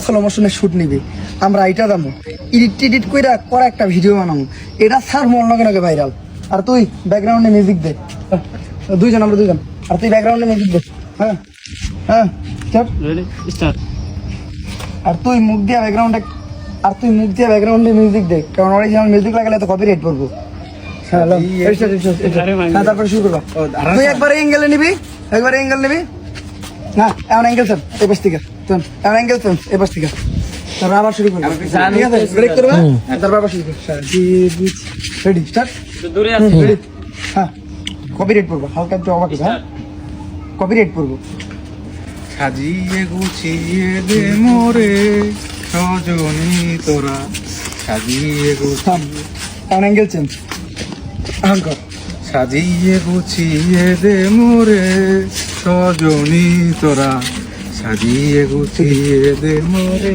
Slow মোশনে shoot নিবি, আমরা এটা দামো এডিট করা একটা ভিডিও বানাবো, এটা স্যার মন লাগে নাকি ভাইরাল। আর তুই ব্যাকগ্রাউন্ডে মিউজিক দে, দুইজন আমরা দুইজন, আর তুই ব্যাকগ্রাউন্ডে মিউজিক দে। হ্যাঁ হ্যাঁ স্টার্ট। আর তুই মুখ দিয়ে ব্যাকগ্রাউন্ডে মিউজিক দে, কারণ অরিজিনাল মিউজিক লাগালে তো কপিরাইট পড়বো। তারপরে শুরু করবা। তুই একবারে অ্যাঙ্গেল নিবি না, এমন অ্যাঙ্গেল স্যার এই পাশ থেকে, এমন অ্যাঙ্গেল স্যার এই পাশ থেকে, তারপর আবার শুরু করবো। ঠিক আছে, ব্রেক করবা, তারপর আবার শুরু করবো। Ready start. রেডি। হ্যাঁ, কপিরাইট পড়বো, হালকা একটু অবাক। হ্যাঁ, কপিরাইট পড়বো। সাজিয়ে গুছিয়ে দে মোরে সজনী তোরা, সাজিয়ে গুছিয়ে অ্যাঙ্গেল চেঞ্জ। এখন কর। সাজিয়ে গুছিয়ে দে মোরে সজনী তোরা, সাজিয়ে গুছিয়ে দে মোরে।